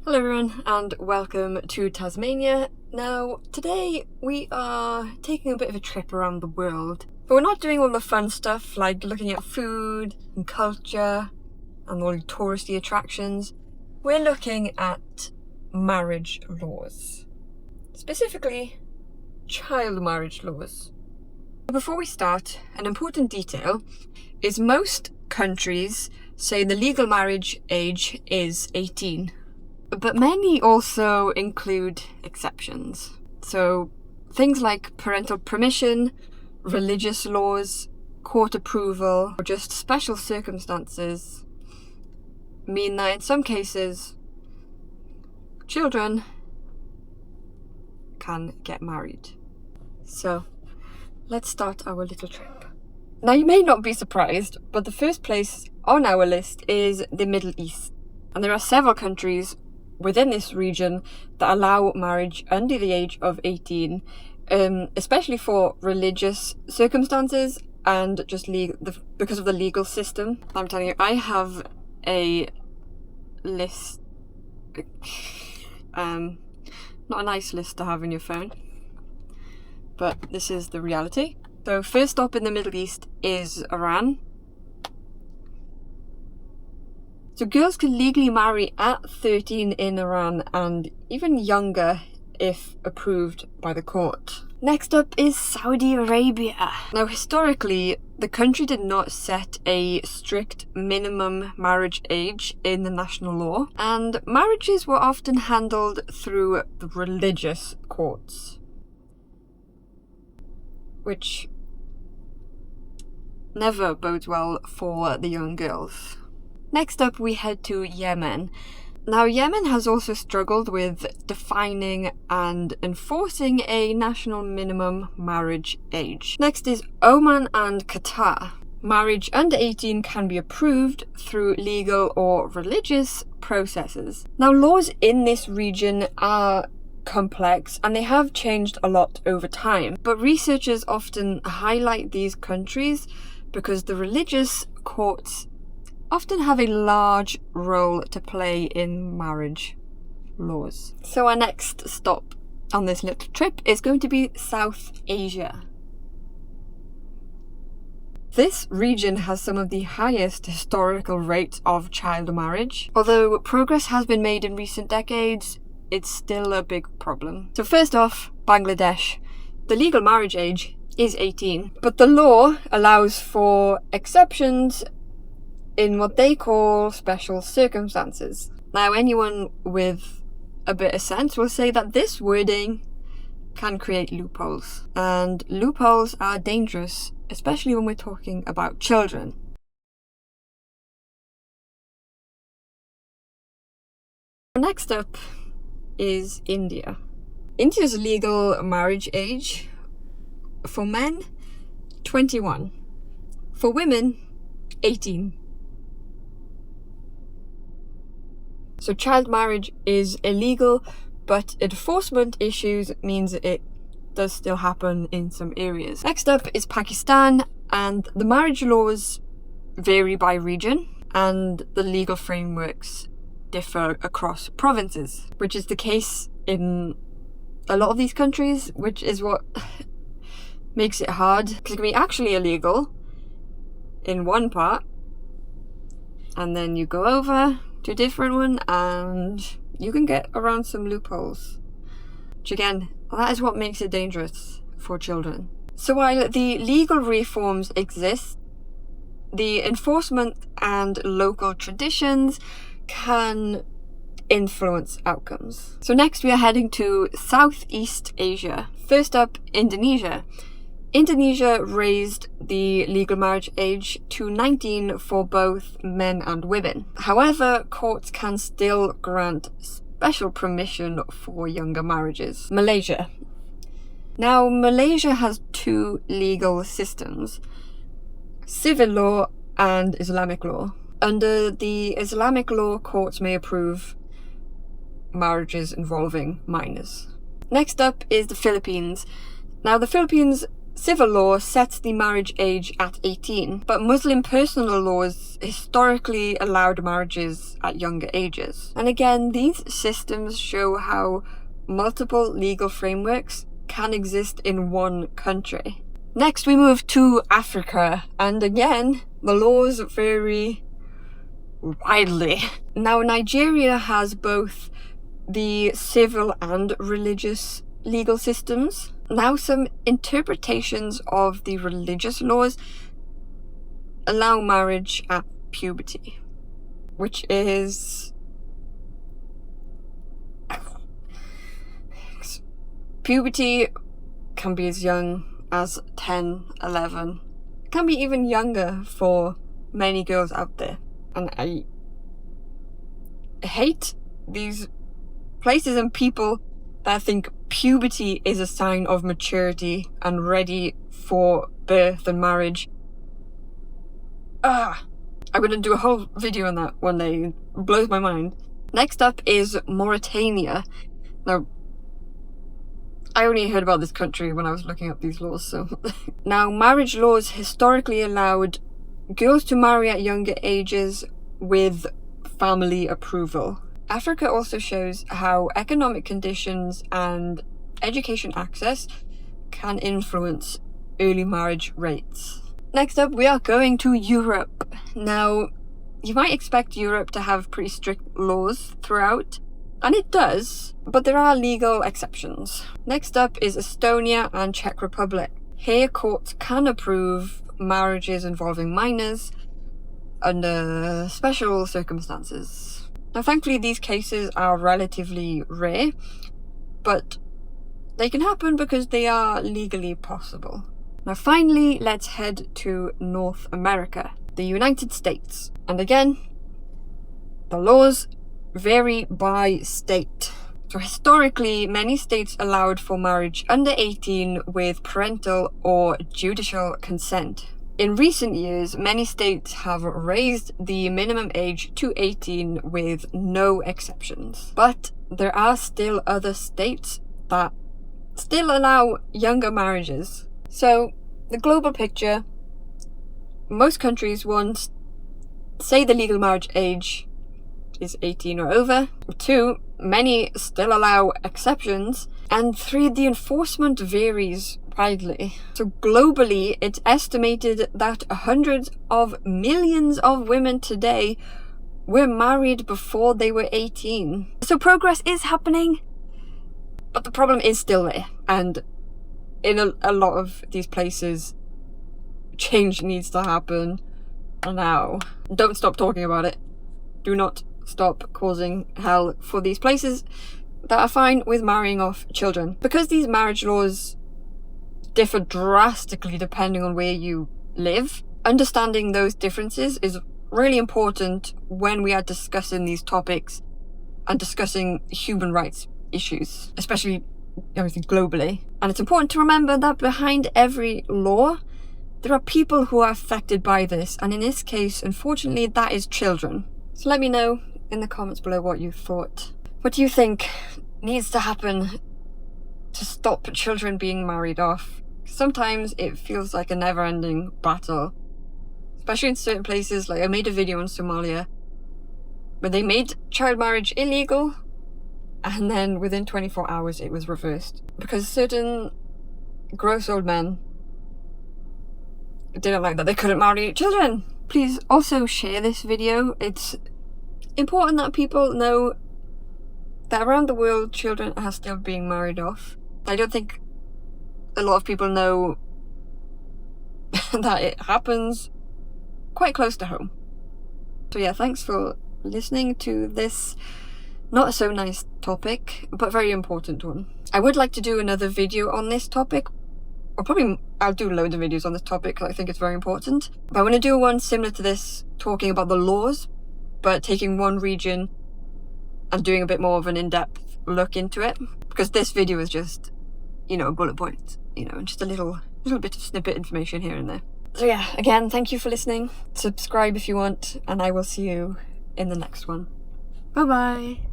Hello everyone and welcome to Tasmania. Now today we are taking a bit of a trip around the world, but we're not doing all the fun stuff like looking at food and culture and all the touristy attractions. We're looking at marriage laws, specifically child marriage laws. Before we start, an important detail is most countries say the legal marriage age is 18. But many also include exceptions. So things like parental permission, religious laws, court approval, or just special circumstances mean that in some cases, children can get married. So let's start our little trip. Now you may not be surprised, but the first place on our list is the Middle East. And there are several countries within this region that allow marriage under the age of 18, especially for religious circumstances and just because of the legal system. I'm telling you, I have a list, not a nice list to have in your phone, but this is the reality. So first stop in the Middle East is Iran. So girls can legally marry at 13 in Iran and even younger if approved by the court. Next up is Saudi Arabia. Now historically, the country did not set a strict minimum marriage age in the national law, and marriages were often handled through the religious courts, which never bodes well for the young girls. Next up, we head to Yemen. Now, Yemen has also struggled with defining and enforcing a national minimum marriage age. Next is Oman and Qatar. Marriage under 18 can be approved through legal or religious processes. Now, laws in this region are complex and they have changed a lot over time, but researchers often highlight these countries because the religious courts often have a large role to play in marriage laws. So our next stop on this little trip is going to be South Asia. This region has some of the highest historical rates of child marriage. Although progress has been made in recent decades, it's still a big problem. So first off, Bangladesh. The legal marriage age is 18, but the law allows for exceptions in what they call special circumstances. Now, anyone with a bit of sense will say that this wording can create loopholes, and loopholes are dangerous, especially when we're talking about children. Next up is India. India's legal marriage age for men, 21. For women, 18. So child marriage is illegal, but enforcement issues means it does still happen in some areas. Next up is Pakistan, and the marriage laws vary by region and the legal frameworks differ across provinces, which is the case in a lot of these countries, which is what makes it hard, because it can be actually illegal in one part and then you go over to a different one and you can get around some loopholes, which again, that is what makes it dangerous for children. So while the legal reforms exist, the enforcement and local traditions can influence outcomes. So next we are heading to Southeast Asia. First up, Indonesia. Indonesia raised the legal marriage age to 19 for both men and women. However, courts can still grant special permission for younger marriages. Malaysia. Now, Malaysia has two legal systems: civil law and Islamic law. Under the Islamic law, courts may approve marriages involving minors. Next up is the Philippines. Now, the Philippines civil law sets the marriage age at 18, but Muslim personal laws historically allowed marriages at younger ages. And again, these systems show how multiple legal frameworks can exist in one country. Next, we move to Africa, and again, the laws vary widely. Now, Nigeria has both the civil and religious legal systems. Now, some interpretations of the religious laws allow marriage at puberty, which is... Puberty can be as young as 10, 11. It can be even younger for many girls out there. And I hate these places and people that think puberty is a sign of maturity and ready for birth and marriage. I'm gonna do a whole video on that one day. It blows my mind. Next up is Mauritania. Now, I only heard about this country when I was looking up these laws, so... Now, marriage laws historically allowed girls to marry at younger ages with family approval. Africa also shows how economic conditions and education access can influence early marriage rates. Next up, we are going to Europe. Now, you might expect Europe to have pretty strict laws throughout, and it does, but there are legal exceptions. Next up is Estonia and Czech Republic. Here, courts can approve marriages involving minors under special circumstances. Now, thankfully, these cases are relatively rare, but they can happen because they are legally possible. Now, finally, let's head to North America, the United States. And again, the laws vary by state. So historically, many states allowed for marriage under 18 with parental or judicial consent. In recent years, many states have raised the minimum age to 18 with no exceptions. But there are still other states that still allow younger marriages. So, the global picture, most countries want, say the legal marriage age is 18 or over. 2, many still allow exceptions. And 3, the enforcement varies widely. So globally, it's estimated that hundreds of millions of women today were married before they were 18. So progress is happening, but the problem is still there. And in a lot of these places, change needs to happen now. Don't stop talking about it. Do not stop causing hell for these places that are fine with marrying off children. Because these marriage laws differ drastically depending on where you live, understanding those differences is really important when we are discussing these topics and discussing human rights issues, especially everything globally. And it's important to remember that behind every law, there are people who are affected by this, and in this case, unfortunately, that is children. So let me know in the comments below what you thought. What do you think needs to happen to stop children being married off? Sometimes it feels like a never-ending battle, especially in certain places. Like I made a video on Somalia where they made child marriage illegal, and then within 24 hours it was reversed because certain gross old men didn't like that they couldn't marry children. Please also share this video. It's important that people know that around the world children are still being married off. I don't think a lot of people know that it happens quite close to home. So yeah, thanks for listening to this not so nice topic, but very important one. I would like to do another video on this topic, or probably I'll do loads of videos on this topic because I think it's very important. But I want to do one similar to this, talking about the laws, but taking one region and doing a bit more of an in-depth look into it. Because this video is just, bullet points, just a little bit of snippet information here and there. So yeah, again, thank you for listening. Subscribe if you want, and I will see you in the next one. Bye bye.